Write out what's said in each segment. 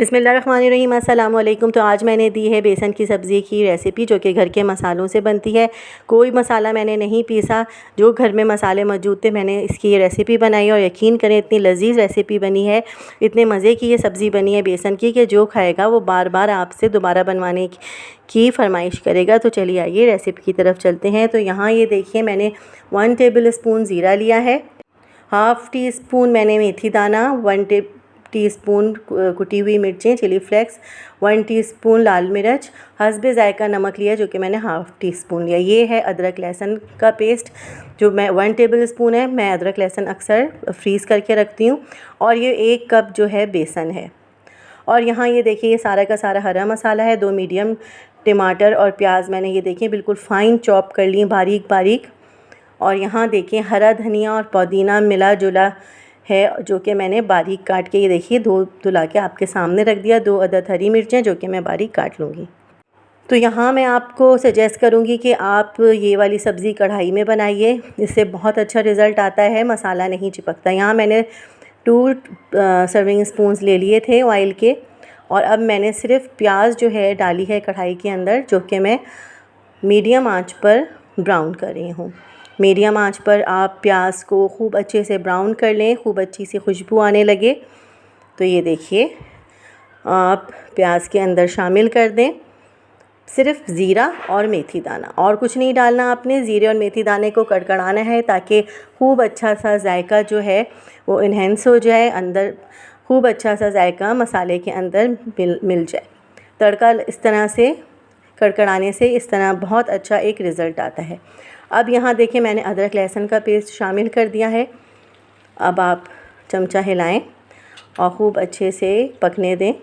बिस्मिल्लाहिर्रहमानिर्रहीम, अस्सलाम वालेकुम। तो आज मैंने दी है बेसन की सब्ज़ी की रेसिपी, जो कि घर के मसालों से बनती है। कोई मसाला मैंने नहीं पीसा, जो घर में मसाले मौजूद थे मैंने इसकी ये रेसिपी बनाई और यकीन करें इतनी लजीज़ रेसिपी बनी है, इतने मज़े की ये सब्ज़ी बनी है बेसन की कि जो खाएगा वो बार बार आपसे दोबारा बनवाने की फ़रमाइश करेगा। तो चलिए आइए रेसिपी की तरफ चलते हैं। तो यहाँ ये देखिए मैंने 1 टेबल स्पून ज़ीरा लिया है, हाफ़ टी स्पून मैंने मेथी दाना, 1 टीस्पून कुटी हुई मिर्चें चिली फ्लेक्स, 1 टीस्पून लाल मिर्च, हस्बे ज़ायका नमक लिया जो कि मैंने हाफ़ टी स्पून लिया। ये है अदरक लहसुन का पेस्ट जो मैं 1 टेबल स्पून है। मैं अदरक लहसुन अक्सर फ्रीज़ करके रखती हूँ। और ये 1 कप जो है बेसन है। और यहाँ ये देखिए ये सारा का सारा हरा मसाला है। 2 मीडियम टमाटर और प्याज मैंने ये देखिए बिल्कुल फ़ाइन चॉप कर लिए बारीक बारीक। और यहाँ देखिए हरा धनिया और पुदीना मिला जुला है जो कि मैंने बारीक काट के ये देखिए धुला के आपके सामने रख दिया। 2 अदद हरी मिर्चें जो कि मैं बारीक काट लूँगी। तो यहाँ मैं आपको सजेस्ट करूँगी कि आप ये वाली सब्ज़ी कढ़ाई में बनाइए, इससे बहुत अच्छा रिज़ल्ट आता है, मसाला नहीं चिपकता। यहाँ मैंने 2 सर्विंग स्पून्स ले लिए थे ऑयल के। और अब मैंने सिर्फ प्याज जो है डाली है कढ़ाई के अंदर, जो कि मैं मीडियम आंच पर ब्राउन कर रही हूँ। मीडियम आंच पर आप प्याज को खूब अच्छे से ब्राउन कर लें, खूब अच्छी सी खुशबू आने लगे। तो ये देखिए आप प्याज के अंदर शामिल कर दें सिर्फ ज़ीरा और मेथी दाना, और कुछ नहीं डालना आपने। ज़ीरे और मेथी दाने को कड़कड़ाना है ताकि खूब अच्छा सा जायका जो है वो इन्हेंस हो जाए, अंदर खूब अच्छा सा जायका मसाले के अंदर मिल जाए। तड़का इस तरह से कड़कड़ाने से इस तरह बहुत अच्छा एक रिज़ल्ट आता है। अब यहाँ देखिए मैंने अदरक लहसुन का पेस्ट शामिल कर दिया है। अब आप चमचा हिलाएं और ख़ूब अच्छे से पकने दें।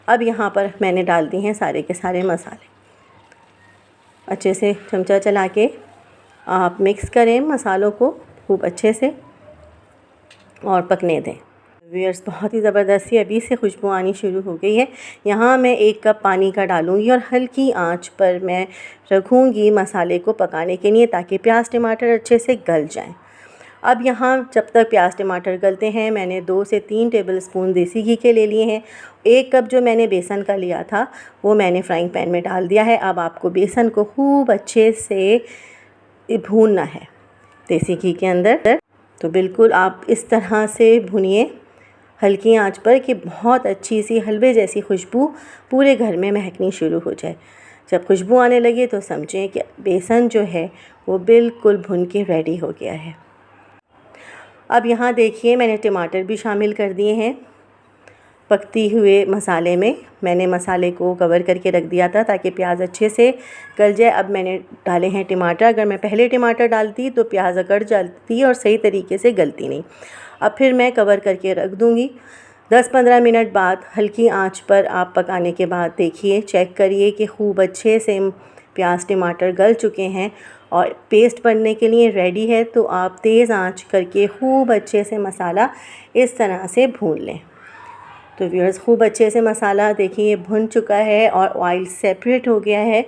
अब यहाँ पर मैंने डाल दी हैं सारे के सारे मसाले। अच्छे से चमचा चला के आप मिक्स करें मसालों को खूब अच्छे से और पकने दें। व्यूअर्स बहुत ही ज़बरदस्त सी अभी से खुशबू आनी शुरू हो गई है। यहाँ मैं 1 कप पानी का डालूँगी और हल्की आंच पर मैं रखूँगी मसाले को पकाने के लिए, ताकि प्याज टमाटर अच्छे से गल जाएं। अब यहाँ जब तक प्याज टमाटर गलते हैं मैंने 2 से 3 टेबल स्पून देसी घी के ले लिए हैं। 1 कप जो मैंने बेसन का लिया था वो मैंने फ्राइंग पैन में डाल दिया है। अब आपको बेसन को खूब अच्छे से भूनना है देसी घी के अंदर। तो बिल्कुल आप इस तरह से भूनिए हल्की आंच पर कि बहुत अच्छी सी हलवे जैसी खुशबू पूरे घर में महकनी शुरू हो जाए। जब खुशबू आने लगे तो समझें कि बेसन जो है वो बिल्कुल भुन के रेडी हो गया है। अब यहाँ देखिए मैंने टमाटर भी शामिल कर दिए हैं पकती हुए मसाले में। मैंने मसाले को कवर करके रख दिया था ताकि प्याज अच्छे से गल जाए। अब मैंने डाले हैं टमाटर। अगर मैं पहले टमाटर डालती तो प्याज अकड़ जाती और सही तरीके से गलती नहीं। अब फिर मैं कवर करके रख दूँगी। 10-15 मिनट बाद हल्की आंच पर आप पकाने के बाद देखिए चेक करिए कि खूब अच्छे से प्याज टमाटर गल चुके हैं और पेस्ट बनने के लिए रेडी है। तो आप तेज़ आंच करके खूब अच्छे से मसाला इस तरह से भून लें। तो व्यूअर्स खूब अच्छे से मसाला देखिए भुन चुका है और ऑयल सेपरेट हो गया है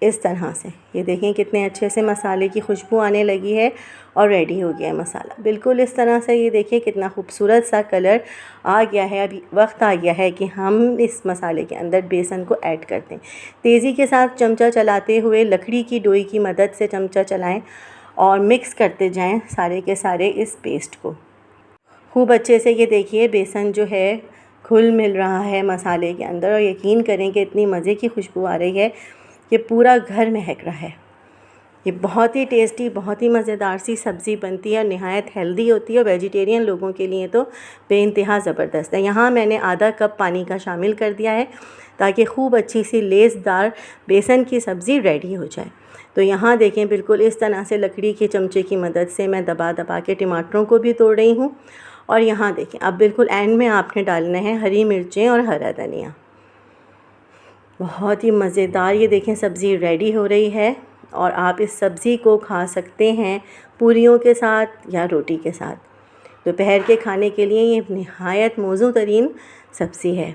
इस तरह से। ये देखें कितने अच्छे से मसाले की खुशबू आने लगी है और रेडी हो गया है मसाला बिल्कुल इस तरह से। ये देखिए कितना खूबसूरत सा कलर आ गया है। अभी वक्त आ गया है कि हम इस मसाले के अंदर बेसन को ऐड कर दें। तेज़ी के साथ चमचा चलाते हुए लकड़ी की डोई की मदद से चमचा चलाएं और मिक्स करते जाएं सारे के सारे इस पेस्ट को खूब अच्छे से। ये देखिए बेसन जो है घुल मिल रहा है मसाले के अंदर और यकीन करें कि इतनी मज़े की खुशबू आ रही है कि पूरा घर महक रहा है। ये बहुत ही टेस्टी बहुत ही मज़ेदार सी सब्ज़ी बनती है और नहायत हेल्दी होती है और वेजिटेरियन लोगों के लिए तो बेइंतहा ज़बरदस्त है। यहाँ मैंने आधा कप पानी का शामिल कर दिया है ताकि खूब अच्छी सी लेसदार बेसन की सब्ज़ी रेडी हो जाए। तो यहाँ देखें बिल्कुल इस तरह से लकड़ी के चमचे की मदद से मैं दबा दबा के टमाटरों को भी तोड़ रही हूँ। और यहाँ देखें अब बिल्कुल एंड में आपने डालना है हरी मिर्चें और हरा धनिया। बहुत ही मज़ेदार ये देखें सब्ज़ी रेडी हो रही है और आप इस सब्ज़ी को खा सकते हैं पूरियों के साथ या रोटी के साथ। दोपहर के खाने के लिए ये नहायत मौजू तरीन सब्ज़ी है।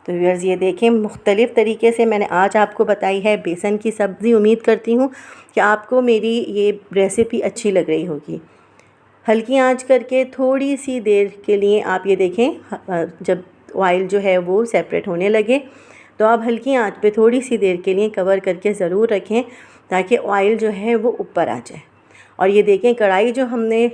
तो व्यूअर्स ये देखें मुख्तलिफ़ तरीके से मैंने आज आपको बताई है बेसन की सब्ज़ी। उम्मीद करती हूँ कि आपको मेरी ये रेसिपी अच्छी लग रही होगी। हल्की आंच करके थोड़ी सी देर के लिए आप ये देखें जब ऑयल जो है वो सेपरेट होने लगे। तो आप हल्की आंच पे थोड़ी सी देर के लिए कवर करके ज़रूर रखें ताकि ऑयल जो है वो ऊपर आ जाए। और ये देखें कढ़ाई जो हमने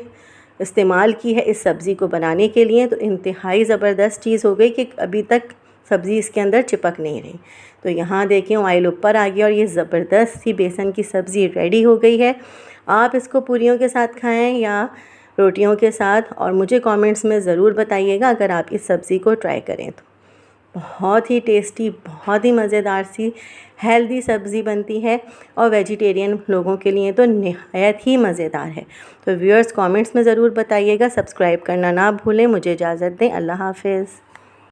इस्तेमाल की है इस सब्ज़ी को बनाने के लिए तो इंतहाई ज़बरदस्त चीज़ हो गई कि अभी तक सब्ज़ी इसके अंदर चिपक नहीं रही। तो यहाँ देखें ऑयल ऊपर आ गया और ये ज़बरदस्त सी बेसन की सब्ज़ी रेडी हो गई है। आप इसको पूरियों के साथ खाएं या रोटियों के साथ, और मुझे कमेंट्स में ज़रूर बताइएगा अगर आप इस सब्ज़ी को ट्राई करें तो। बहुत ही टेस्टी, बहुत ही मज़ेदार सी हेल्दी सब्ज़ी बनती है और वेजिटेरियन लोगों के लिए तो निहायत ही मज़ेदार है। तो व्यूअर्स कमेंट्स में ज़रूर बताइएगा, सब्सक्राइब करना ना भूलें। मुझे इजाज़त दें, अल्लाह हाफ़िज़।